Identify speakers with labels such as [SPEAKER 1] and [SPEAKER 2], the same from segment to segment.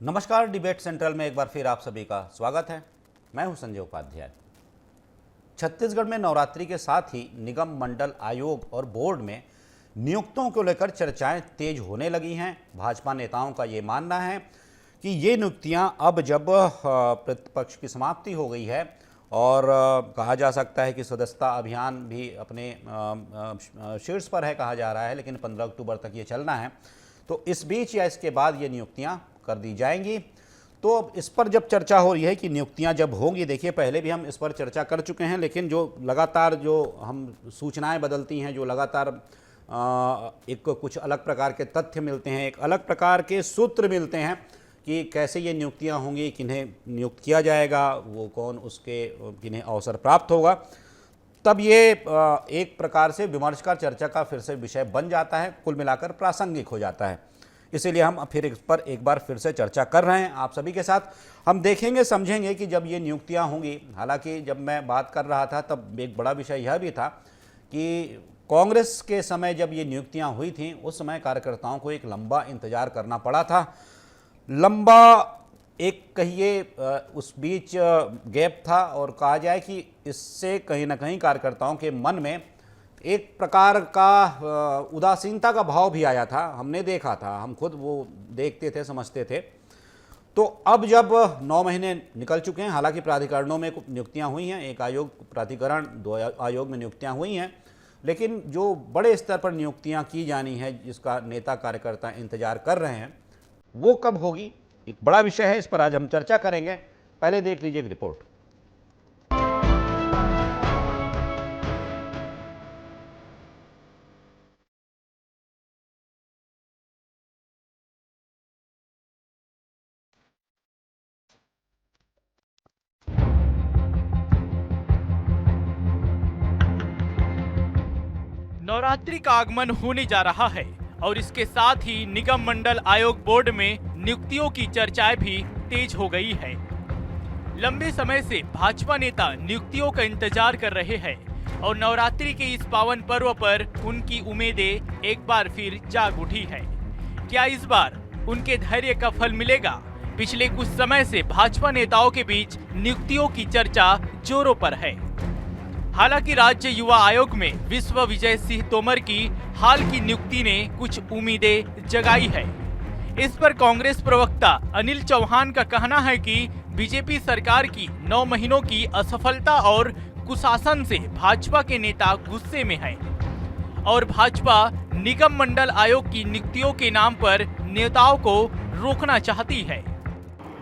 [SPEAKER 1] नमस्कार, debate central में एक बार फिर आप सभी का स्वागत है। मैं हूं संजय उपाध्याय। छत्तीसगढ़ में नवरात्रि के साथ ही निगम मंडल आयोग और बोर्ड में नियुक्तियों को लेकर चर्चाएं तेज होने लगी हैं। भाजपा नेताओं का ये मानना है कि ये नियुक्तियां अब जब प्रतिपक्ष की समाप्ति हो गई है और कहा जा सकता है कि सदस्यता अभियान भी अपने शीर्ष पर है कहा जा रहा है, लेकिन 15 अक्टूबर तक ये चलना है, तो इस बीच या इसके बाद ये नियुक्तियां कर दी जाएंगी। तो अब इस पर जब चर्चा हो रही है कि नियुक्तियां जब होंगी, देखिए पहले भी हम इस पर चर्चा कर चुके हैं, लेकिन जो लगातार जो हम सूचनाएं बदलती हैं, जो लगातार एक कुछ अलग प्रकार के तथ्य मिलते हैं, एक अलग प्रकार के सूत्र मिलते हैं कि कैसे ये नियुक्तियां होंगी, किन्हें नियुक्त किया जाएगा, वो कौन उसके किन्हें अवसर प्राप्त होगा, तब ये एक प्रकार से विमर्श का चर्चा का फिर से विषय बन जाता है, कुल मिलाकर प्रासंगिक हो जाता है। इसीलिए हम फिर इस पर एक बार फिर से चर्चा कर रहे हैं आप सभी के साथ। हम देखेंगे समझेंगे कि जब ये नियुक्तियां होंगी, हालांकि जब मैं बात कर रहा था तब एक बड़ा विषय यह भी था कि कांग्रेस के समय जब ये नियुक्तियां हुई थीं, उस समय कार्यकर्ताओं को एक लंबा इंतजार करना पड़ा था। लंबा एक कहिए उस बीच गैप था, और कहा जाए कि इससे कहीं ना कहीं कार्यकर्ताओं के मन में एक प्रकार का उदासीनता का भाव भी आया था। हमने देखा था, हम खुद वो देखते थे, समझते थे। तो अब जब 9 महीने निकल चुके हैं, हालांकि प्राधिकरणों में नियुक्तियां हुई हैं, एक आयोग प्राधिकरण, 2 आयोग में नियुक्तियां हुई हैं, लेकिन जो बड़े स्तर पर नियुक्तियां की जानी है, जिसका नेता कार्यकर्ता इंतजार कर रहे हैं, वो कब होगी, एक बड़ा विषय है। इस पर आज हम चर्चा करेंगे। पहले देख लीजिए एक रिपोर्ट।
[SPEAKER 2] नवरात्रि का आगमन होने जा रहा है और इसके साथ ही निगम मंडल आयोग बोर्ड में नियुक्तियों की चर्चाएं भी तेज हो गई है। लंबे समय से भाजपा नेता नियुक्तियों का इंतजार कर रहे हैं और नवरात्रि के इस पावन पर्व पर उनकी उम्मीदें एक बार फिर जाग उठी है। क्या इस बार उनके धैर्य का फल मिलेगा? पिछले कुछ समय से भाजपा नेताओं के बीच नियुक्तियों की चर्चा जोरों पर है। हालांकि राज्य युवा आयोग में विश्व विजय सिंह तोमर की हाल की नियुक्ति ने कुछ उम्मीदें जगाई है। इस पर कांग्रेस प्रवक्ता अनिल चौहान का कहना है कि बीजेपी सरकार की 9 महीनों की असफलता और कुशासन से भाजपा के नेता गुस्से में हैं और भाजपा निगम मंडल आयोग की नियुक्तियों के नाम पर नेताओं को रोकना चाहती है।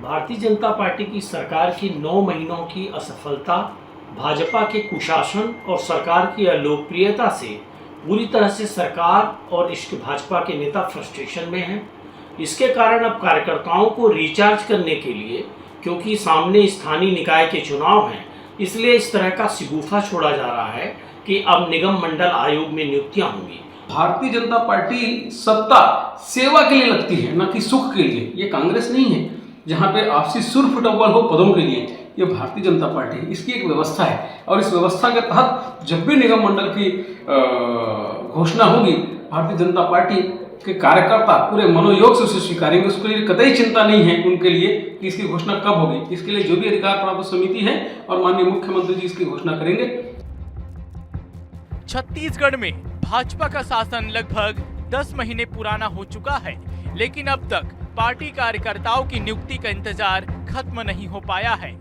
[SPEAKER 3] भारतीय जनता पार्टी की सरकार की 9 महीनों की असफलता, भाजपा के कुशासन और सरकार की अलोकप्रियता से बुरी तरह से सरकार और इसके भाजपा के नेता फ्रस्ट्रेशन में हैं। इसके कारण अब कार्यकर्ताओं को रिचार्ज करने के लिए, क्योंकि सामने स्थानीय निकाय के चुनाव हैं, इसलिए इस तरह का शिगूफा छोड़ा जा रहा है कि अब निगम मंडल आयोग में नियुक्तियां होंगी।
[SPEAKER 4] भारतीय जनता पार्टी सत्ता सेवा के लिए लगती है, न कि सुख के लिए। ये कांग्रेस नहीं है जहाँ पे आपसी सुर फुटबॉल हो पदों के लिए। ये भारतीय जनता पार्टी, इसकी एक व्यवस्था है और इस व्यवस्था के तहत जब भी निगम मंडल की घोषणा होगी, भारतीय जनता पार्टी के कार्यकर्ता पूरे मनोयोग से उसे स्वीकारेंगे। उसके लिए कतई चिंता नहीं है उनके लिए कि इसकी घोषणा कब होगी। इसके लिए जो भी अधिकार प्राप्त समिति है और माननीय मुख्यमंत्री जी इसकी घोषणा करेंगे।
[SPEAKER 2] छत्तीसगढ़ में भाजपा का शासन लगभग 10 महीने पुराना हो चुका है, लेकिन अब तक पार्टी कार्यकर्ताओं की नियुक्ति का इंतजार खत्म नहीं हो पाया है।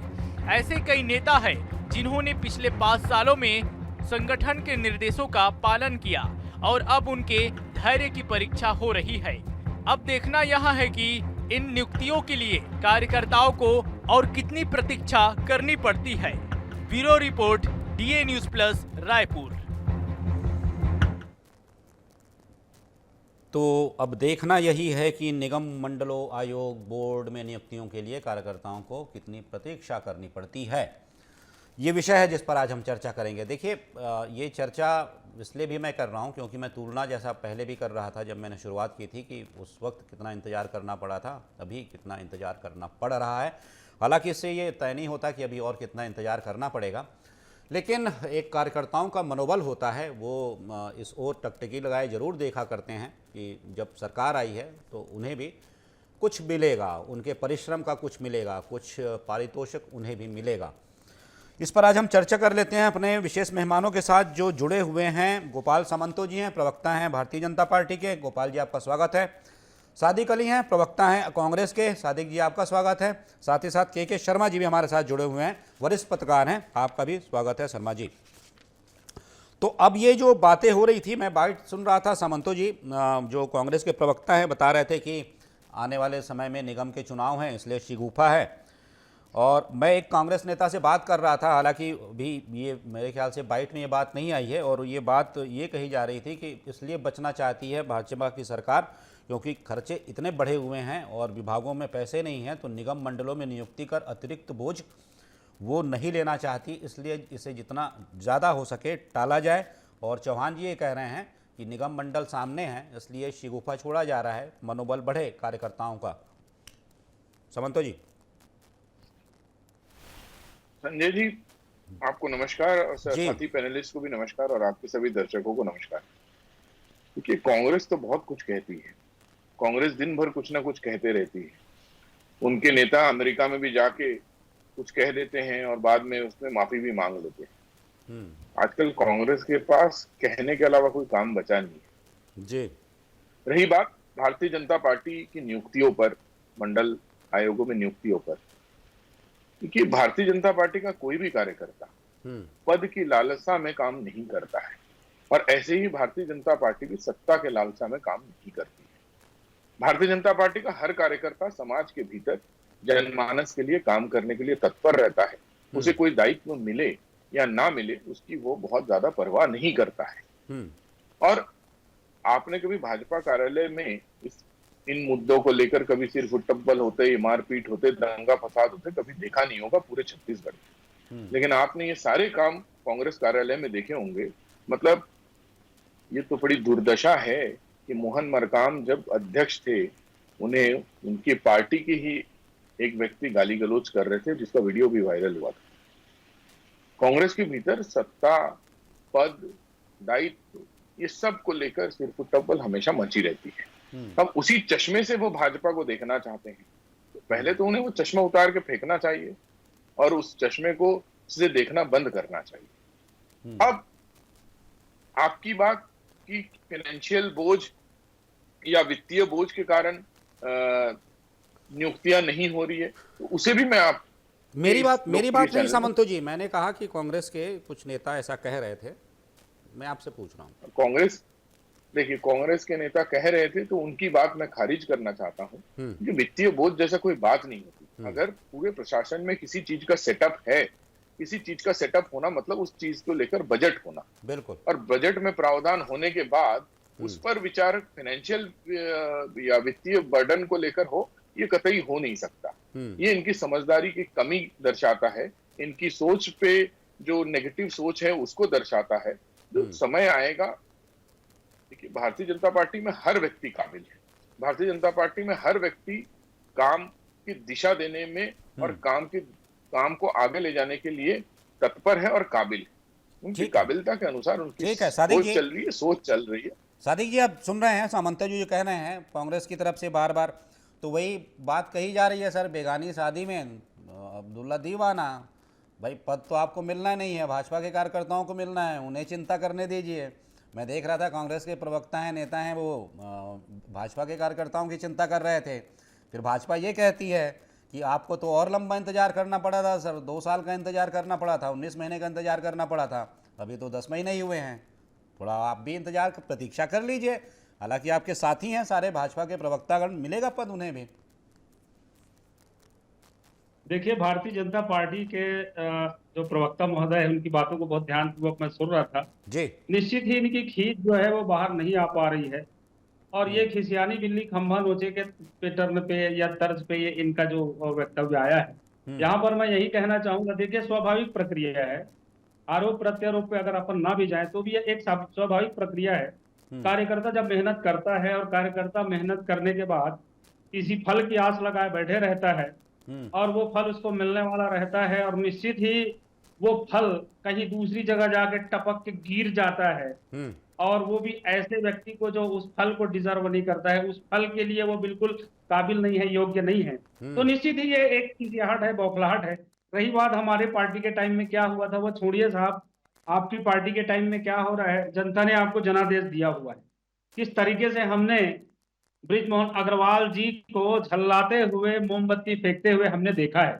[SPEAKER 2] ऐसे कई नेता हैं जिन्होंने पिछले 5 सालों में संगठन के निर्देशों का पालन किया और अब उनके धैर्य की परीक्षा हो रही है। अब देखना यह है कि इन नियुक्तियों के लिए कार्यकर्ताओं को और कितनी प्रतीक्षा करनी पड़ती है। Bureau report, DA news plus, Raipur.
[SPEAKER 1] तो अब देखना यही है कि निगम मंडलों आयोग बोर्ड में नियुक्तियों के लिए कार्यकर्ताओं को कितनी प्रतीक्षा करनी पड़ती है। ये विषय है जिस पर आज हम चर्चा करेंगे। देखिए, ये चर्चा इसलिए भी मैं कर रहा हूँ क्योंकि मैं तुलना जैसा पहले भी कर रहा था जब मैंने शुरुआत की थी कि उस वक्त कितना इंतज़ार करना पड़ा था, अभी कितना इंतज़ार करना पड़ रहा है। हालांकि इससे ये तय नहीं होता कि अभी और कितना इंतज़ार करना पड़ेगा, लेकिन एक कार्यकर्ताओं का मनोबल होता है, वो इस ओर टकटकी लगाए ज़रूर देखा करते हैं कि जब सरकार आई है तो उन्हें भी कुछ मिलेगा, उनके परिश्रम का कुछ मिलेगा, कुछ पारितोषिक उन्हें भी मिलेगा। इस पर आज हम चर्चा कर लेते हैं अपने विशेष मेहमानों के साथ जो जुड़े हुए हैं। गोपाल सामंतो जी हैं, प्रवक्ता हैं भारतीय जनता पार्टी के। गोपाल जी, आपका स्वागत है। सादिक अली हैं, प्रवक्ता हैं कांग्रेस के। सादिक जी, आपका स्वागत है। साथ ही साथ के शर्मा जी भी हमारे साथ जुड़े हुए हैं, वरिष्ठ पत्रकार हैं। आपका भी स्वागत है शर्मा जी। तो अब ये जो बातें हो रही थी, मैं बात सुन रहा था, सामंतो जी जो कांग्रेस के प्रवक्ता हैं बता रहे थे कि आने वाले समय में निगम के चुनाव हैं, इसलिए शिगुफा है। और मैं एक कांग्रेस नेता से बात कर रहा था, हालांकि भी ये मेरे ख्याल से बाइट में ये बात नहीं आई है, और ये बात ये कही जा रही थी कि इसलिए बचना चाहती है भाजपा की सरकार क्योंकि खर्चे इतने बढ़े हुए हैं और विभागों में पैसे नहीं हैं, तो निगम मंडलों में नियुक्ति कर अतिरिक्त बोझ वो नहीं लेना चाहती, इसलिए इसे जितना ज़्यादा हो सके टाला जाए। और चौहान जी ये कह रहे हैं कि निगम मंडल सामने हैं, इसलिए शिगुफा छोड़ा जा रहा है, मनोबल बढ़े कार्यकर्ताओं का। सामंतो जी।
[SPEAKER 5] संजय जी, आपको नमस्कार और साथी पैनलिस्ट को भी नमस्कार और आपके सभी दर्शकों को नमस्कार। क्योंकि कांग्रेस तो बहुत कुछ कहती है, कांग्रेस दिन भर कुछ ना कुछ कहते रहती है। उनके नेता अमेरिका में भी जाके कुछ कह देते हैं और बाद में उसमें माफी भी मांग लेते हैं। आजकल कांग्रेस के पास कहने के अलावा कोई काम बचा नहीं है
[SPEAKER 1] जी।
[SPEAKER 5] रही बात भारतीय जनता पार्टी की नियुक्तियों पर, मंडल आयोगों में नियुक्तियों पर, क्योंकि भारतीय जनता पार्टी का कोई भी कार्यकर्ता पद की लालसा में काम नहीं करता है, और ऐसे ही भारतीय जनता पार्टी भी सत्ता के लालसा में काम नहीं करती है। भारतीय जनता पार्टी का हर कार्यकर्ता समाज के भीतर जनमानस के लिए काम करने के लिए तत्पर रहता है। उसे कोई दायित्व मिले या ना मिले उसकी वो बहुत ज्यादा परवाह नहीं करता है। और आपने कभी भाजपा कार्यालय में इन मुद्दों को लेकर कभी सिर्फ टब्बल होते, मारपीट होते, दंगा फसाद होते कभी देखा नहीं होगा पूरे छत्तीसगढ़ में। लेकिन आपने ये सारे काम कांग्रेस कार्यालय में देखे होंगे। मतलब ये तो बड़ी दुर्दशा है कि मोहन मरकाम जब अध्यक्ष थे, उन्हें उनकी पार्टी की ही एक व्यक्ति गाली गलौज कर रहे थे, जिसका वीडियो भी वायरल हुआ था। कांग्रेस के भीतर सत्ता, पद, दायित्व, ये सब को लेकर सिर्फ टब्बल हमेशा मची रहती है। अब उसी चश्मे से वो भाजपा को देखना चाहते हैं, तो पहले तो उन्हें वो चश्मा उतार के फेंकना चाहिए और उस चश्मे को से देखना बंद करना चाहिए। अब आपकी बात कि फाइनेंशियल बोझ या वित्तीय बोझ के कारण नियुक्तियां नहीं हो रही है, तो उसे भी मैं आप
[SPEAKER 1] मेरी बात नहीं सामंतो जी, मैंने कहा कि कांग्रेस के कुछ नेता ऐसा कह रहे थे, मैं आपसे पूछ रहा हूँ।
[SPEAKER 5] कांग्रेस, देखिए कांग्रेस के नेता कह रहे थे तो उनकी बात मैं खारिज करना चाहता हूँ कि वित्तीय बोझ जैसा कोई बात नहीं होती। अगर पूरे प्रशासन में किसी चीज का सेटअप है, किसी चीज का सेटअप होना मतलब उस चीज को लेकर बजट होना,
[SPEAKER 1] बिल्कुल,
[SPEAKER 5] और बजट में प्रावधान होने के बाद उस पर विचार फाइनेंशियल या वित्तीय बर्डन को लेकर हो, ये कतई हो नहीं सकता। ये इनकी समझदारी की कमी दर्शाता है, इनकी सोच पे जो नेगेटिव सोच है उसको दर्शाता है। जो समय आएगा, देखिए भारतीय जनता पार्टी में हर व्यक्ति काबिल है, भारतीय जनता पार्टी में हर व्यक्ति काम की दिशा देने में और काम को आगे ले जाने के लिए तत्पर है और काबिल है। उनकी काबिलता के अनुसार उनकी सोच चल रही है।
[SPEAKER 1] सादिक जी, आप सुन रहे हैं सामंतो जी जो कह रहे हैं कांग्रेस की तरफ से बार बार, तो वही बात कही जा रही है सर, बेगानी शादी में अब्दुल्ला दीवाना। भाई पद तो आपको मिलना नहीं है, भाजपा के कार्यकर्ताओं को मिलना है, उन्हें चिंता करने दीजिए। मैं देख रहा था कांग्रेस के प्रवक्ता हैं, नेता हैं, वो भाजपा के कार्यकर्ताओं की चिंता कर रहे थे। फिर भाजपा ये कहती है कि आपको तो और लंबा इंतजार करना पड़ा था सर, 2 साल का इंतजार करना पड़ा था, 19 महीने का इंतजार करना पड़ा था, अभी तो 10 महीने ही हुए हैं, थोड़ा आप भी इंतजार प्रतीक्षा कर लीजिए। हालांकि आपके साथी हैं सारे भाजपा के प्रवक्तागण, मिलेगा पद उन्हें भी।
[SPEAKER 6] देखिए, भारतीय जनता पार्टी के जो प्रवक्ता महोदय है उनकी बातों को बहुत ध्यानपूर्वक मैं सुन रहा था
[SPEAKER 1] जी।
[SPEAKER 6] निश्चित ही इनकी खींच जो है वो बाहर नहीं आ पा रही है, और ये खिसियानी बिल्ली खंभा नोचे के पैटर्न पे या तर्ज पे ये इनका जो वक्तव्य आया है, यहाँ पर मैं यही कहना चाहूंगा। देखिए, स्वाभाविक प्रक्रिया है, आरोप प्रत्यारोप पे अगर अपन ना भी जाए तो भी ये एक स्वाभाविक प्रक्रिया है। कार्यकर्ता जब मेहनत करता है और कार्यकर्ता मेहनत करने के बाद किसी फल की आस लगाए बैठे रहता है और वो फल उसको मिलने वाला रहता है, और निश्चित ही वो फल कहीं दूसरी जगह जाके टपक के गिर जाता है, और वो भी ऐसे व्यक्ति को जो उस फल को डिजर्व नहीं करता है, उस फल के लिए वो बिल्कुल काबिल नहीं है, योग्य नहीं है। तो निश्चित ही ये एक खिसियाहट है, बौखलाहट है। रही बात हमारे पार्टी के टाइम में क्या हुआ था, वो छोड़िए साहब, आपकी पार्टी के टाइम में क्या हो रहा है, जनता ने आपको जनादेश दिया हुआ है। किस तरीके से हमने बृजमोहन अग्रवाल जी को झल्लाते हुए, मोमबत्ती फेंकते हुए हमने देखा है।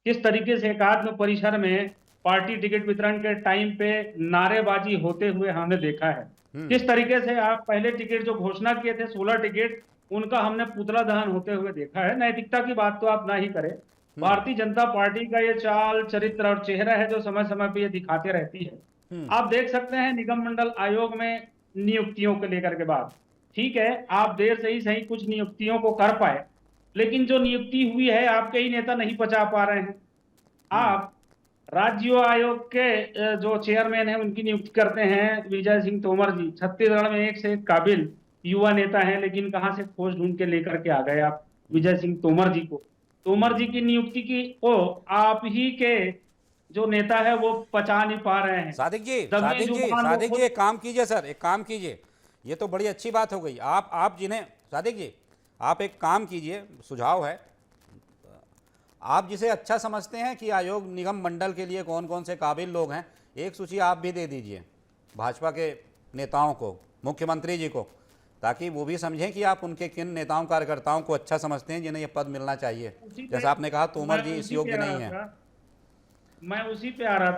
[SPEAKER 6] किस तरीके से एकात्म परिसर में पार्टी टिकट वितरण के टाइम पे नारेबाजी होते हुए हमने देखा है। किस तरीके से आप पहले टिकट जो घोषणा किए थे 16 टिकट, उनका हमने पुतला दहन होते हुए देखा है। नैतिकता की बात तो आप ना ही करें। भारतीय जनता पार्टी का ये चाल, चरित्र और चेहरा है जो समय समय पे ये दिखाते रहती है। आप देख सकते हैं निगम मंडल आयोग में नियुक्तियों को लेकर के बात, ठीक है, आप देर से ही सही कुछ नियुक्तियों को कर पाए, लेकिन जो नियुक्ति हुई है आपके ही नेता नहीं पचा पा रहे हैं। आप राज्य आयोग के जो चेयरमैन है उनकी नियुक्ति करते हैं विजय सिंह तोमर जी, छत्तीसगढ़ में एक से एक काबिल युवा नेता हैं, लेकिन कहां से खोज ढूंढ के लेकर के आ गए आप विजय सिंह तोमर जी को। तोमर जी की नियुक्ति को आप ही के जो नेता है वो पचा नहीं पा रहे हैं।
[SPEAKER 1] सादिक जी,
[SPEAKER 6] जमीन जुबान
[SPEAKER 1] सादिक
[SPEAKER 6] वो
[SPEAKER 1] जी, एक काम कीजिए सर, एक काम कीजिए, ये तो बड़ी अच्छी बात हो गई। आप जिन्हें, सादिक जी आप एक काम कीजिए, सुझाव है, आप जिसे अच्छा समझते हैं कि आयोग निगम मंडल के लिए कौन कौन से काबिल लोग हैं, एक सूची आप भी दे दीजिए भाजपा के नेताओं को, मुख्यमंत्री जी को, ताकि वो भी समझें कि आप उनके किन नेताओं कार्यकर्ताओं को अच्छा समझते हैं जिन्हें ये पद मिलना चाहिए। जैसा आपने कहा तोमर जी इस योग्य नहीं है।
[SPEAKER 6] मैं उसी पे आ रहा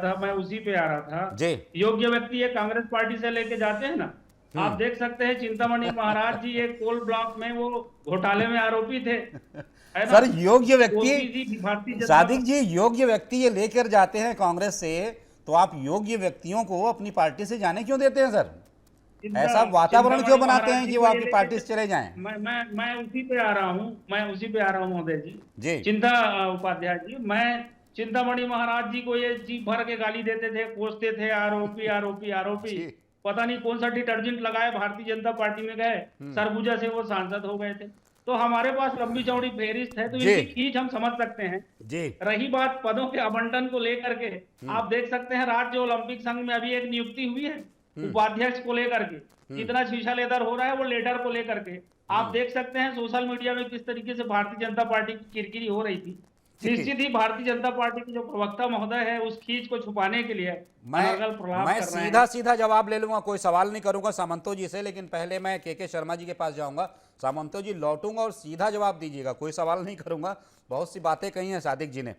[SPEAKER 6] था
[SPEAKER 1] जी।
[SPEAKER 6] योग्य व्यक्ति ये कांग्रेस पार्टी से लेके जाते हैं ना, आप देख सकते हैं चिंतामणि महाराज जी एक कोल ब्लॉक में वो घोटाले में आरोपी थे, है ना?
[SPEAKER 1] सर योग्य
[SPEAKER 6] भारतीय
[SPEAKER 1] व्यक्ति, सादिक जी योग्य व्यक्ति ये लेकर जाते हैं कांग्रेस से, तो आप योग्य व्यक्तियों को अपनी पार्टी से जाने क्यों देते हैं सर? ऐसा वातावरण क्यों बनाते हैं कि वो आपकी पार्टी से चले जाएं?
[SPEAKER 6] मैं उसी पे आ रहा हूँ महोदय
[SPEAKER 1] जी।
[SPEAKER 6] चिंता उपाध्याय जी, मैं चिंतामणि महाराज जी को ये जी भर के गाली देते थे, कोसते थे, आरोपी आरोपी आरोपी, पता नहीं कौन सा डिटर्जेंट लगाए, भारतीय जनता पार्टी में गए, सरगुजा से वो सांसद हो गए थे। तो हमारे पास लंबी चौड़ी फेहरिस्त है, तो इनकी खींच हम समझ सकते हैं जी। रही बात पदों के आवंटन को लेकर के, आप देख सकते हैं राज्य ओलंपिक संघ में अभी एक नियुक्ति हुई है उपाध्यक्ष को लेकर के, कितना शीशा लेदर हो रहा है वो लेटर को लेकर के। आप देख सकते हैं सोशल मीडिया में किस तरीके से भारतीय जनता पार्टी की किरकिरी हो रही थी। निश्चित ही भारतीय जनता पार्टी के जो प्रवक्ता महोदय है उस खींच को छुपाने के लिए
[SPEAKER 1] मैं सीधा जवाब ले लूंगा, कोई सवाल नहीं करूंगा सामंतो जी से, लेकिन पहले मैं के शर्मा जी के पास जाऊंगा। सामंतो जी लौटूंगा और सीधा जवाब दीजिएगा, कोई सवाल नहीं करूंगा। बहुत सी बातें कही हैं सादिक जी ने।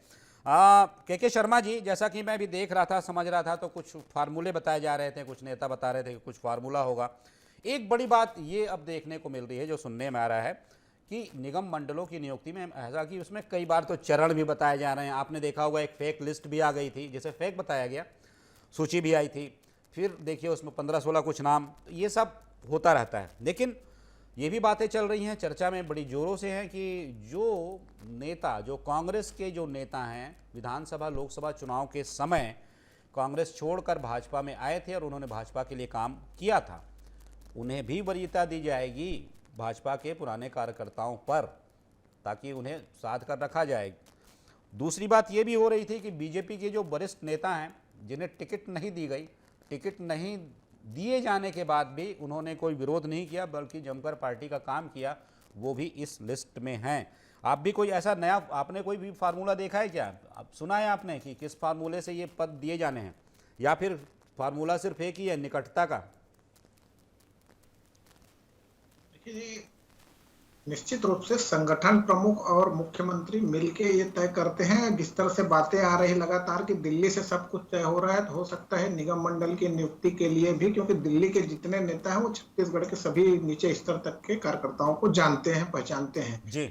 [SPEAKER 1] के शर्मा जी, जैसा कि मैं भी देख रहा था, समझ रहा था, तो कुछ फार्मूले बताए जा रहे थे, कुछ नेता बता रहे थे कि कुछ फार्मूला होगा। एक बड़ी बात ये अब देखने को मिल रही है, जो सुनने में आ रहा है कि निगम मंडलों की नियुक्ति में ऐसा कि उसमें कई बार तो चरण भी बताए जा रहे हैं। आपने देखा होगा एक फेक लिस्ट भी आ गई थी, जिसे फेक बताया गया, सूची भी आई थी, फिर देखिए उसमें 15-16 कुछ नाम, तो ये सब होता रहता है। लेकिन ये भी बातें चल रही हैं, चर्चा में बड़ी जोरों से हैं कि जो नेता, जो कांग्रेस के जो नेता हैं, विधानसभा लोकसभा चुनाव के समय कांग्रेस छोड़कर भाजपा में आए थे और उन्होंने भाजपा के लिए काम किया था, उन्हें भी वरीयता दी जाएगी भाजपा के पुराने कार्यकर्ताओं पर, ताकि उन्हें साध कर रखा जाए। दूसरी बात ये भी हो रही थी कि बीजेपी के जो वरिष्ठ नेता हैं जिन्हें टिकट नहीं दी गई, टिकट नहीं दिए जाने के बाद भी उन्होंने कोई विरोध नहीं किया, बल्कि जमकर पार्टी का काम किया, वो भी इस लिस्ट में हैं। आप भी कोई ऐसा नया, आपने कोई भी फार्मूला देखा है क्या? आप सुना है आपने कि किस फार्मूले से ये पद दिए जाने हैं, या फिर फार्मूला सिर्फ एक ही है, निकटता का?
[SPEAKER 7] निश्चित रूप से संगठन प्रमुख और मुख्यमंत्री मिलके ये तय करते हैं। जिस तरह से बातें आ रही लगातार कि दिल्ली से सब कुछ तय हो रहा है, तो हो सकता है निगम मंडल की नियुक्ति के लिए भी, क्योंकि दिल्ली के जितने नेता हैं वो छत्तीसगढ़ के सभी नीचे स्तर तक के कार्यकर्ताओं को जानते हैं, पहचानते हैं जी।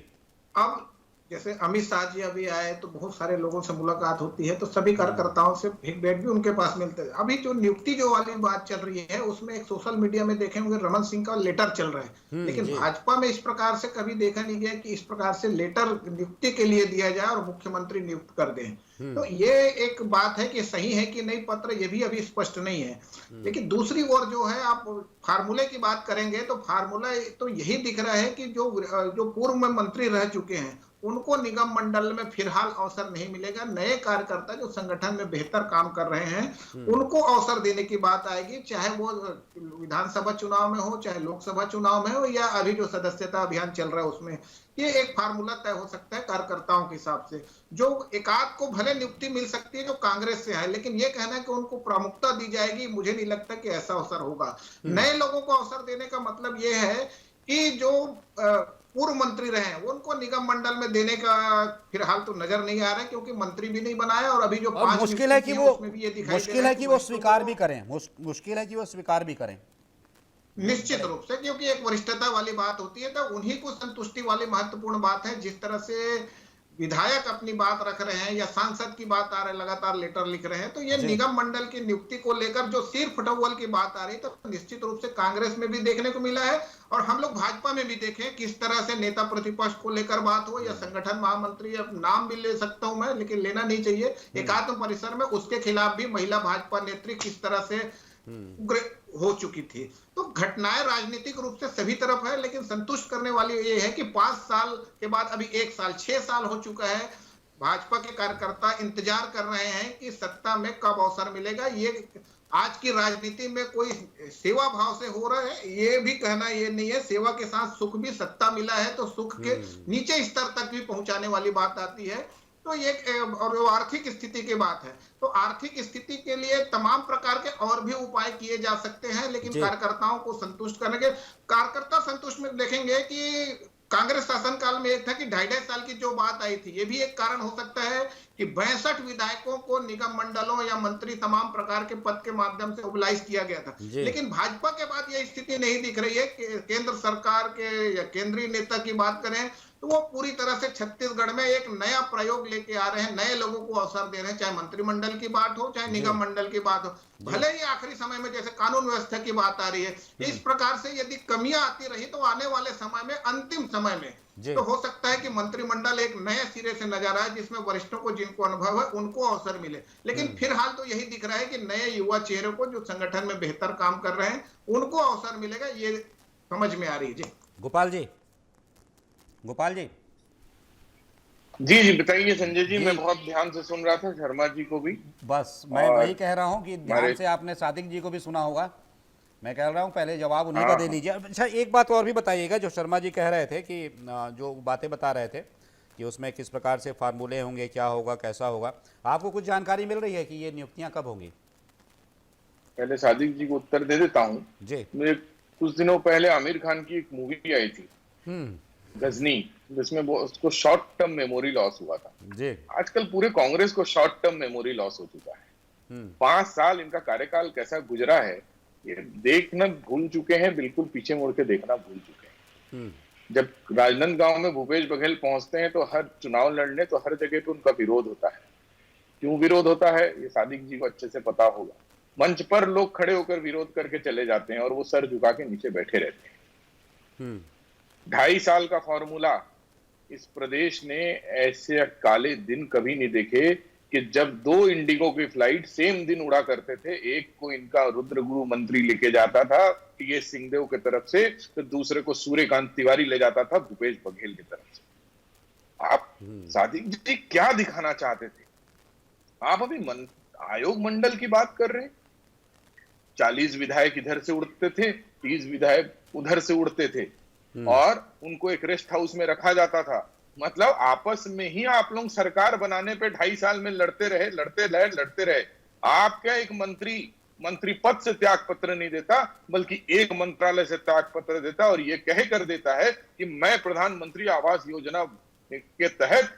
[SPEAKER 7] अब जैसे अमित शाह जी अभी आए तो बहुत सारे लोगों से मुलाकात होती है, तो सभी कार्यकर्ताओं से फीडबैक भी उनके पास मिलते हैं। अभी जो नियुक्ति जो वाली बात चल रही है उसमें एक सोशल मीडिया में देखे होंगे रमन सिंह का लेटर चल रहा है, लेकिन भाजपा में इस प्रकार से कभी देखा नहीं गया कि इस प्रकार से लेटर नियुक्ति के लिए दिया जाए और मुख्यमंत्री नियुक्त कर दें। तो ये एक बात है कि सही है कि नहीं पत्र, ये भी अभी स्पष्ट नहीं है। लेकिन दूसरी ओर जो है, आप फार्मूले की बात करेंगे तो फार्मूला तो यही दिख रहा है कि जो पूर्व में मंत्री रह चुके हैं उनको निगम मंडल में फिलहाल अवसर नहीं मिलेगा। नए कार्यकर्ता जो संगठन में बेहतर काम कर रहे हैं उनको अवसर देने की बात आएगी, चाहे वो विधानसभा चुनाव में हो, चाहे लोकसभा चुनाव में हो, या अभी जो सदस्यता अभियान चल रहा है उसमें। ये एक फार्मूला तय हो सकता है कार्यकर्ताओं के हिसाब से। जो एकाध को भले नियुक्ति मिल सकती है जो कांग्रेस से है, लेकिन ये कहना है कि उनको प्रामुख्यता दी जाएगी, मुझे नहीं लगता कि ऐसा अवसर होगा। नए लोगों को अवसर देने का मतलब ये है कि जो पूर्व मंत्री रहे हैं उनको निगम मंडल में देने का फिलहाल तो नजर नहीं आ रहा है, क्योंकि मंत्री भी नहीं बनाया। और अभी जो
[SPEAKER 1] और
[SPEAKER 7] 5
[SPEAKER 1] मुश्किल है कि वो
[SPEAKER 7] मुश्किल है
[SPEAKER 1] कि वो स्वीकार भी करें, मुश्किल है कि वो स्वीकार भी करें
[SPEAKER 7] निश्चित रूप से, क्योंकि एक वरिष्ठता वाली बात होती है। तो उन्हीं को संतुष्टि वाली महत्वपूर्ण बात है। जिस तरह से विधायक अपनी बात रख रहे हैं या सांसद की बात आ रही है, लगातार लेटर लिख रहे हैं, तो ये निगम मंडल की नियुक्ति को लेकर जो सिर फुटबॉल की बात आ रही है, तो निश्चित रूप से कांग्रेस में भी देखने को मिला है। और हम लोग भाजपा में भी देखें किस तरह से नेता प्रतिपक्ष को लेकर बात हो, या संगठन महामंत्री, अब नाम भी ले सकता हूं मैं, लेकिन लेना नहीं चाहिए, एकात्म परिसर में उसके खिलाफ भी महिला भाजपा नेत्री किस तरह से उग्र हो चुकी थी। तो घटनाएं राजनीतिक रूप से सभी तरफ है, लेकिन संतुष्ट करने वाली ये है कि 5 साल के बाद अभी 1 साल 6 साल हो चुका है, भाजपा के कार्यकर्ता इंतजार कर रहे हैं कि सत्ता में कब अवसर मिलेगा। ये आज की राजनीति में कोई सेवा भाव से हो रहा है ये भी कहना ये नहीं है। सेवा के साथ सुख भी, सत्ता मिला है तो सुख के नीचे स्तर तक भी पहुंचाने वाली बात आती है। तो ये और आर्थिक स्थिति की बात है, तो आर्थिक स्थिति के लिए तमाम प्रकार के और भी उपाय किए जा सकते हैं, लेकिन कार्यकर्ताओं को संतुष्ट करने के, कार्यकर्ता संतुष्ट में देखेंगे कि कांग्रेस शासनकाल में एक था कि 2.5 साल की जो बात आई थी, ये भी एक कारण हो सकता है कि 62 विधायकों को निगम मंडलों या मंत्री तमाम प्रकार के पद के माध्यम से मोबिलाइज किया गया था। लेकिन भाजपा के बाद यह स्थिति नहीं दिख रही है कि केंद्र सरकार के या केंद्रीय नेता की बात करें तो वो पूरी तरह से छत्तीसगढ़ में एक नया प्रयोग लेके आ रहे हैं, नए लोगों को अवसर दे रहे हैं, चाहे मंत्रिमंडल की बात हो, चाहे निगम मंडल की बात हो। भले ही आखिरी समय में जैसे कानून व्यवस्था की बात आ रही है, इस प्रकार से यदि कमियां आती रही तो आने वाले समय में, अंतिम समय में तो हो सकता है कि मंत्रिमंडल एक नए सिरे से नजर आए, जिसमें वरिष्ठों को जिनको अनुभव है उनको अवसर मिले। लेकिन फिलहाल तो यही दिख रहा है कि नए युवा चेहरों को जो संगठन में बेहतर काम कर रहे हैं उनको अवसर मिलेगा, ये समझ में आ रही है। जी
[SPEAKER 1] गोपाल जी, गोपाल जी
[SPEAKER 5] जी बताइए संजय जी। मैं बहुत ध्यान से सुन रहा था, शर्मा जी को भी।
[SPEAKER 1] बस मैं वही कह रहा हूं कि ध्यान से आपने सादिक जी को भी सुना होगा। मैं कह रहा हूं पहले जवाब उन्हीं का दे लीजिए। अच्छा, एक बात और भी बताइएगा, जो शर्मा जी कह रहे थे कि जो बातें बता रहे थे कि उसमें किस प्रकार से फार्मूले होंगे, क्या होगा, कैसा होगा, आपको कुछ जानकारी मिल रही है कि ये नियुक्तियां कब होंगी?
[SPEAKER 5] पहले सादिक जी को उत्तर दे देता हूँ जी। मुझे कुछ दिनों पहले आमिर खान की एक मूवी आई थी गजनी, जिसमें उसको शॉर्ट टर्म मेमोरी लॉस हुआ था जी। आजकल पूरे कांग्रेस को शॉर्ट टर्म मेमोरी लॉस हो चुका है। 5 साल इनका कार्यकाल कैसा गुजरा है ये देखना भूल चुके हैं, बिल्कुल पीछे मुड़ के देखना भूल चुके हैं। जब राजनांदगांव में भूपेश बघेल पहुंचते हैं तो हर चुनाव लड़ने तो हर जगह पे उनका विरोध होता है। क्यों विरोध होता है ये सादिक जी को अच्छे से पता होगा। मंच पर लोग खड़े होकर विरोध करके चले जाते हैं और वो सर झुका के नीचे बैठे रहते हैं। 2.5 साल का फॉर्मूला, इस प्रदेश ने ऐसे काले दिन कभी नहीं देखे कि जब 2 इंडिगो की फ्लाइट सेम दिन उड़ा करते थे। एक को इनका रुद्रगुरु मंत्री लेके जाता था टी.एस. सिंहदेव की तरफ से, तो दूसरे को सूर्यकांत तिवारी ले जाता था भूपेश बघेल की तरफ से। आप सादिक जी क्या दिखाना चाहते थे? आप अभी आयोग मंडल की बात कर रहे हैं। 40 विधायक इधर से उड़ते थे, 30 विधायक उधर से उड़ते थे और उनको एक रेस्ट हाउस में रखा जाता था। मतलब आपस में ही आप लोग सरकार बनाने पे 2.5 साल में लड़ते रहे। आप क्या एक मंत्री पद से त्याग पत्र नहीं देता, बल्कि एक मंत्रालय से त्याग पत्र देता और ये कह कर देता है कि मैं प्रधानमंत्री आवास योजना के तहत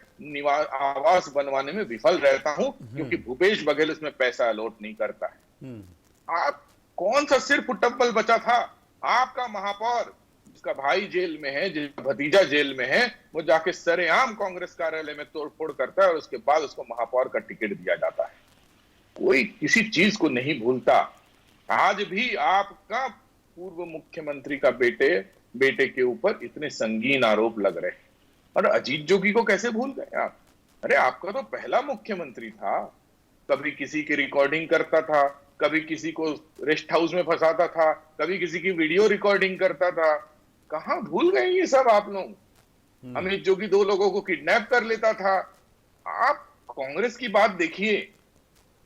[SPEAKER 5] आवास बनवाने में विफल रहता हूं क्योंकि भूपेश बघेल उसमें पैसा अलॉट नहीं करता है। आप कौन सा सिर्फ टप्पल बचा था? आपका महापौर जिसका भाई जेल में है, जिसका भतीजा जेल में है, वो जाके सरेआम कांग्रेस कार्यालय में तोड़फोड़ करता है और उसके बाद उसको महापौर का टिकट दिया जाता है। कोई किसी चीज को नहीं भूलता। आज भी आपका पूर्व मुख्यमंत्री का बेटे के ऊपर इतने संगीन आरोप लग रहे हैं और अजीत जोगी को कैसे भूल गए आप? अरे आपका तो पहला मुख्यमंत्री था, कभी किसी की रिकॉर्डिंग करता था, कभी किसी को रेस्ट हाउस में फंसाता था, कभी किसी की वीडियो रिकॉर्डिंग करता था। कहां भूल गए ये सब आप लोग? अमित जोगी 2 लोगों को किडनैप कर लेता था। आप कांग्रेस की बात देखिए,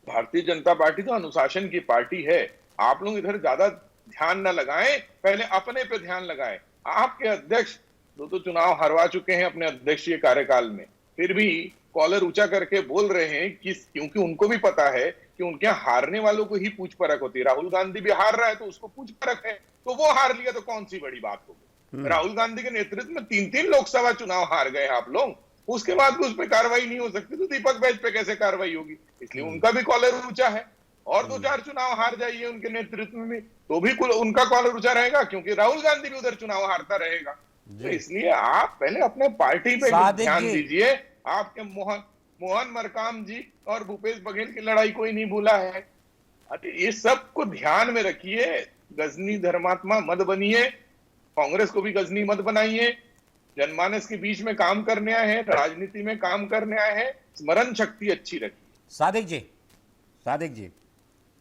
[SPEAKER 5] भारतीय जनता पार्टी तो अनुशासन की पार्टी है। आप लोग इधर ज्यादा ध्यान न लगाएं, पहले अपने पे ध्यान लगाएं। आपके अध्यक्ष तो चुनाव हरवा चुके हैं अपने अध्यक्षीय कार्यकाल में, फिर भी कॉलर ऊंचा करके बोल रहे हैं कि क्योंकि उनको भी पता है कि उनके यहाँ हारने वालों को ही पूछ परख होती है। राहुल गांधी भी हार रहा है तो उसको पूछ परख है, तो वो हार लिया तो कौन सी बड़ी बात होगी। राहुल गांधी के नेतृत्व में 3-3 लोकसभा चुनाव हार गए आप लोग, उसके बाद भी उस पर कार्रवाई नहीं हो सकती, तो दीपक बैज पे कैसे कार्रवाई होगी? इसलिए उनका भी कॉलर ऊंचा है। और 2-4 चुनाव हार जाइए उनके नेतृत्व में तो भी उनका कॉलर ऊंचा रहेगा, क्योंकि राहुल गांधी भी उधर चुनाव हारता रहेगा। तो इसलिए आप पहले अपने पार्टी पे ध्यान दीजिए। आपके मोहन मरकाम जी और भूपेश बघेल की लड़ाई कोई नहीं भूला है। ये सब को ध्यान में रखिए, गजनी धर्मात्मा मत बनिए, कांग्रेस को भी गजनी मत बनाइए। जनमानस के बीच में काम करने आए हैं, राजनीति में काम करने आए हैं, स्मरण शक्ति अच्छी रखिए।
[SPEAKER 1] सादिक जी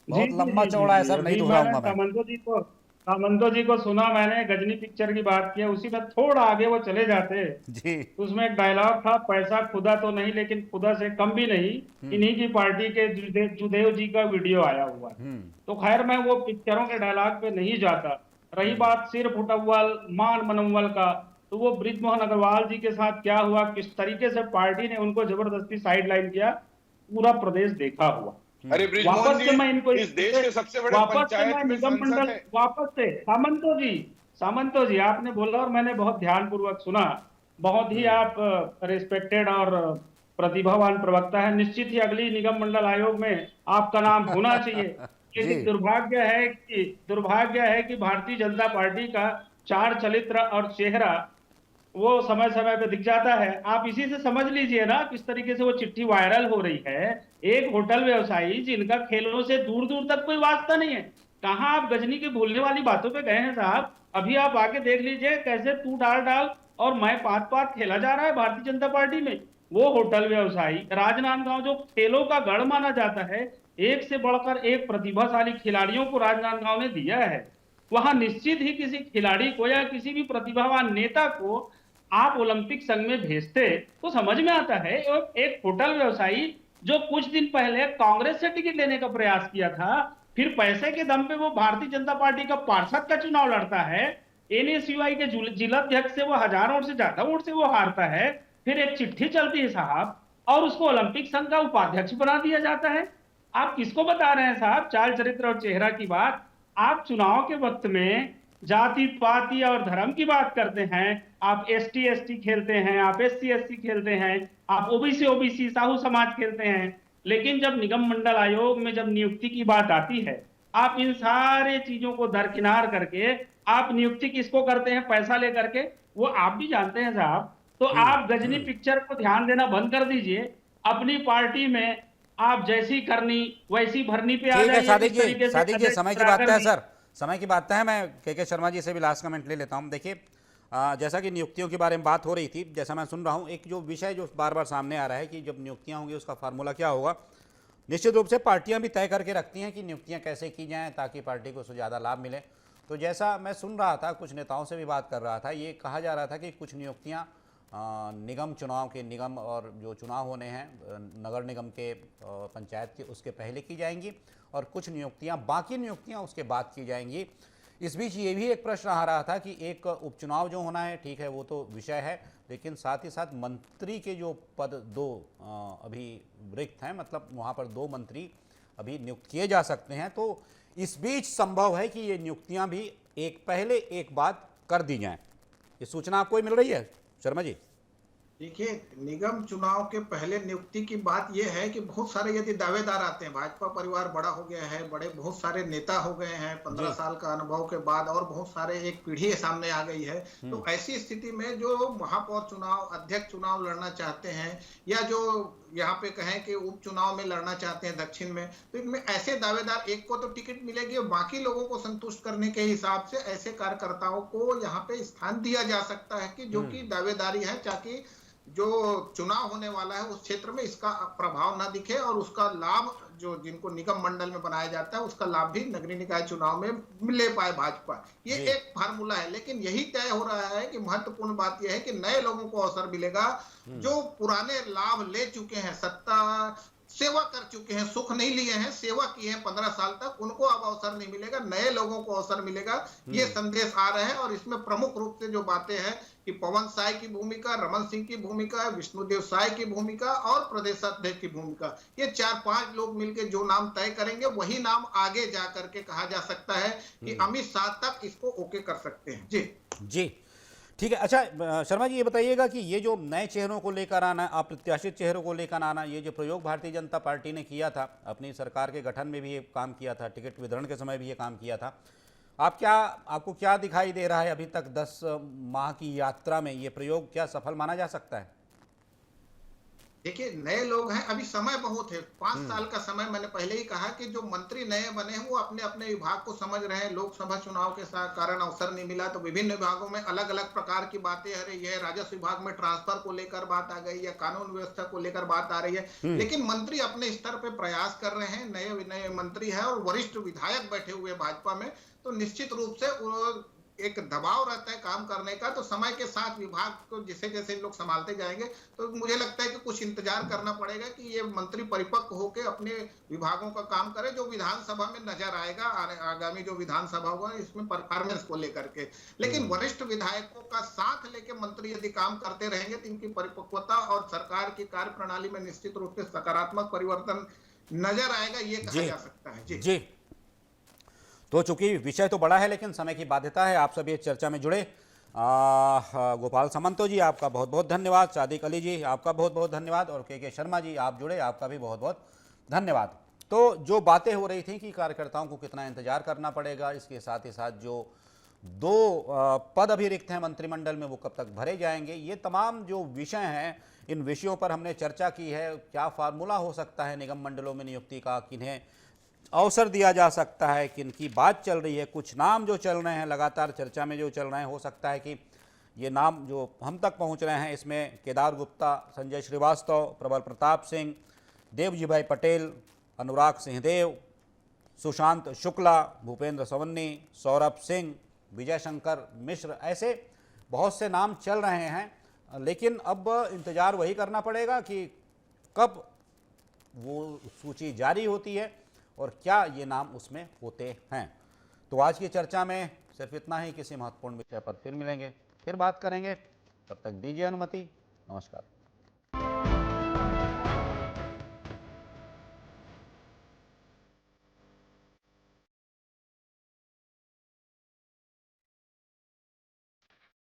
[SPEAKER 1] बहुत लंबा चौड़ा है सर, नहीं दोहराऊंगा मैं।
[SPEAKER 6] सामंतो जी को सुना मैंने, गजनी पिक्चर की बात की, उसी में थोड़ा आगे वो चले जाते
[SPEAKER 1] जी,
[SPEAKER 6] तो उसमें एक डायलॉग था, पैसा खुदा तो नहीं लेकिन खुदा से कम भी नहीं, इन्हीं की पार्टी के जुदेव जी का वीडियो आया हुआ है। तो खैर मैं वो पिक्चरों के डायलॉग पे नहीं जाता। रही बात सिर फुटव्वल मान मनव्वल का, तो वो बृजमोहन अग्रवाल जी के साथ क्या हुआ, किस तरीके से पार्टी ने उनको जबरदस्ती साइडलाइन किया, पूरा प्रदेश देखा हुआ।
[SPEAKER 5] अरे
[SPEAKER 6] वापस से मैं इनको
[SPEAKER 5] इस देश के सबसे बड़े पंचायत में
[SPEAKER 6] निगम मंडल वापस से सामंतो जी आपने बोला और मैंने बहुत ध्यानपूर्वक सुना। बहुत ही आप रिस्पेक्टेड और प्रतिभावान प्रवक्ता है, निश्चित ही अगली निगम मंडल आयोग में आपका नाम होना चाहिए। लेकिन दुर्भाग्य है कि भारतीय जनता पार्टी का चार चरित्र और चेहरा वो समय समय पे दिख जाता है। आप इसी से समझ लीजिए ना किस तरीके से वो चिट्ठी वायरल हो रही है। एक होटल व्यवसायी जिनका खेलों से दूर दूर तक कोई वास्ता नहीं है, कहां आप गजनी के भूलने वाली बातों पे गए हैं साहब? अभी आप आके देख लीजिए कैसे तू डाल और मैं पात खेला जा रहा है भारतीय जनता पार्टी में। वो होटल व्यवसायी राजनांदगांव जो खेलों का गढ़ माना जाता है, एक से बढ़कर एक प्रतिभाशाली खिलाड़ियों को राजनांदगांव ने दिया है। वहां निश्चित ही किसी खिलाड़ी को या किसी भी प्रतिभावान नेता को आप ओलंपिक संघ में भेजते तो समझ में आता है। एक होटल व्यवसायी जो कुछ दिन पहले कांग्रेस से टिकट लेने का प्रयास किया था, फिर पैसे के दम पे वो भारतीय जनता पार्टी का पार्षद का चुनाव लड़ता है, एनएसयूआई के जिलाध्यक्ष से वो हजारों से ज्यादा वोट से वो हारता है, फिर एक चिट्ठी चलती है साहब और उसको ओलंपिक संघ का उपाध्यक्ष बना दिया जाता है। आप किसको बता रहे हैं साहब चाल चरित्र और चेहरा की बात? आप चुनाव के वक्त में जाति पाति और धर्म की बात करते हैं, आप एसटी खेलते हैं, आप SC खेलते हैं, आप ओबीसी साहू समाज खेलते हैं, लेकिन जब निगम मंडल आयोग में जब नियुक्ति की बात आती है, आप इन सारे चीजों को दरकिनार करके आप नियुक्ति किसको करते हैं? पैसा लेकर के। वो आप भी जानते हैं साहब। तो आप गजनी पिक्चर को ध्यान देना बंद कर दीजिए। अपनी पार्टी में आप जैसी करनी वैसी भरनी पे आ जाइए।
[SPEAKER 1] सादिक जी समय की बात है सर, समय की बात है। मैं के शर्मा जी से भी लास्ट कमेंट ले लेता हूं। देखिए जैसा कि नियुक्तियों के बारे में बात हो रही थी, जैसा मैं सुन रहा हूं, एक जो विषय जो बार बार सामने आ रहा है कि जब नियुक्तियां होंगी उसका फार्मूला क्या होगा। निश्चित रूप से पार्टियां भी तय करके रखती हैं कि नियुक्तियां कैसे की जाएं ताकि पार्टी को उससे ज़्यादा लाभ मिले। तो जैसा मैं सुन रहा था, कुछ नेताओं से भी बात कर रहा था, ये कहा जा रहा था कि कुछ नियुक्तियाँ निगम चुनाव के निगम और जो चुनाव होने हैं नगर निगम के पंचायत के उसके पहले की जाएंगी और कुछ नियुक्तियां बाकी नियुक्तियां उसके बाद की जाएंगी। इस बीच ये भी एक प्रश्न आ रहा था कि एक उपचुनाव जो होना है, ठीक है वो तो विषय है, लेकिन साथ ही साथ मंत्री के जो पद 2 अभी रिक्त हैं, मतलब वहाँ पर 2 मंत्री अभी नियुक्त किए जा सकते हैं। तो इस बीच संभव है कि ये नियुक्तियाँ भी एक पहले एक बाद कर दी जाएँ। ये सूचना आपको मिल रही है शर्मा जी?
[SPEAKER 7] देखिए, निगम चुनाव के पहले नियुक्ति की बात यह है कि बहुत सारे यदि दावेदार आते हैं, भाजपा परिवार बड़ा हो गया है, बहुत सारे नेता हो गए हैं 15 साल का अनुभव के बाद, और बहुत सारे एक पीढ़ी सामने आ गई है। तो ऐसी स्थिति में जो महापौर चुनाव, अध्यक्ष चुनाव लड़ना चाहते हैं या जो यहाँ पे कहें कि उपचुनाव में लड़ना चाहते हैं दक्षिण में, तो इनमें ऐसे दावेदार, एक को तो टिकट मिलेगी और बाकी लोगों को संतुष्ट करने के हिसाब से ऐसे कार्यकर्ताओं को यहाँ पे स्थान दिया जा सकता है कि जो कि दावेदारी है, ताकि जो चुनाव होने वाला है उस क्षेत्र में इसका प्रभाव ना दिखे और उसका लाभ जो जिनको निगम मंडल में बनाया जाता है उसका लाभ भी नगरीय निकाय चुनाव में ले पाए भाजपा। ये
[SPEAKER 1] जी।
[SPEAKER 7] एक फार्मूला है, लेकिन यही तय हो रहा है कि महत्वपूर्ण बात यह है कि नए लोगों को अवसर मिलेगा, जो पुराने लाभ ले चुके हैं, सत्ता सेवा कर चुके हैं, सुख नहीं लिए हैं, सेवा की है 15 साल तक, उनको अब अवसर नहीं मिलेगा, नए लोगों को अवसर मिलेगा। ये संदेश आ रहे हैं और इसमें प्रमुख रूप से जो बातें हैं कि पवन साय की भूमिका, रमन सिंह की भूमिका, विष्णुदेव साय की भूमिका और प्रदेशाध्यक्ष की भूमिका, ये 4-5 लोग मिलकर जो नाम तय करेंगे वही नाम आगे जा करके कहा जा सकता है कि अमित शाह तक इसको ओके कर सकते हैं। जी
[SPEAKER 1] जी, ठीक है। अच्छा शर्मा जी, ये बताइएगा कि ये जो नए चेहरों को लेकर आना, अप्रत्याशित चेहरों को लेकर आना, ये जो प्रयोग भारतीय जनता पार्टी ने किया था, अपनी सरकार के गठन में भी ये काम किया था, टिकट वितरण के समय भी ये काम किया था, आपको क्या दिखाई दे रहा है अभी तक 10 माह की यात्रा में ये प्रयोग क्या सफल माना जा सकता है?
[SPEAKER 7] देखिए, नए लोग हैं, अभी समय बहुत है, 5 साल का समय। मैंने पहले ही कहा कि जो मंत्री नए बने हैं वो अपने अपने विभाग को समझ रहे हैं। लोकसभा चुनाव के कारण अवसर नहीं मिला तो विभिन्न विभागों में अलग अलग प्रकार की बातें आ रही है। राजस्व विभाग में ट्रांसफर को लेकर बात आ गई है, कानून व्यवस्था को लेकर बात आ रही है, लेकिन मंत्री अपने स्तर पर प्रयास कर रहे हैं। नए नए मंत्री है और वरिष्ठ विधायक बैठे हुए भाजपा में, तो निश्चित रूप से एक दबाव रहता है काम करने का। तो समय के साथ विभाग को जैसे जैसे लोग संभालते जाएंगे तो मुझे लगता है कि कुछ इंतजार करना पड़ेगा कि ये मंत्री परिपक्व होकर अपने विभागों का काम करे, जो विधानसभा में नजर आएगा आगामी जो विधानसभा होगा इसमें परफॉर्मेंस को लेकर के। लेकिन वरिष्ठ विधायकों का साथ लेके मंत्री यदि काम करते रहेंगे तो इनकी परिपक्वता और सरकार की कार्य प्रणाली में निश्चित रूप से सकारात्मक परिवर्तन नजर आएगा, ये कहा जा सकता है। जी
[SPEAKER 1] तो चूंकि विषय तो बड़ा है लेकिन समय की बाध्यता है, आप सभी इस चर्चा में जुड़े। गोपाल सामंतो जी, आपका बहुत बहुत धन्यवाद। सादिक अली जी, आपका बहुत बहुत धन्यवाद। और के शर्मा जी, आप जुड़े, आपका भी बहुत बहुत धन्यवाद। तो जो बातें हो रही थी कि कार्यकर्ताओं को कितना इंतजार करना पड़ेगा, इसके साथ ही साथ जो 2 पद अभी रिक्त हैं मंत्रिमंडल में वो कब तक भरे जाएंगे, ये तमाम जो विषय हैं, इन विषयों पर हमने चर्चा की है। क्या फार्मूला हो सकता है निगम मंडलों में नियुक्ति का, किन्हें अवसर दिया जा सकता है, किनकी बात चल रही है, कुछ नाम जो चल रहे हैं लगातार चर्चा में जो चल रहे हैं, हो सकता है कि ये नाम जो हम तक पहुंच रहे हैं इसमें केदार गुप्ता, संजय श्रीवास्तव, प्रबल प्रताप सिंह, देवजी भाई पटेल, अनुराग सिंहदेव, सुशांत शुक्ला, भूपेंद्र सवन्नी, सौरभ सिंह, विजय शंकर मिश्र, ऐसे बहुत से नाम चल रहे हैं। लेकिन अब इंतज़ार वही करना पड़ेगा कि कब वो सूची जारी होती है और क्या ये नाम उसमें होते हैं। तो आज की चर्चा में सिर्फ इतना ही। किसी महत्वपूर्ण विषय पर फिर मिलेंगे, फिर बात करेंगे। तब तक दीजिए अनुमति। नमस्कार।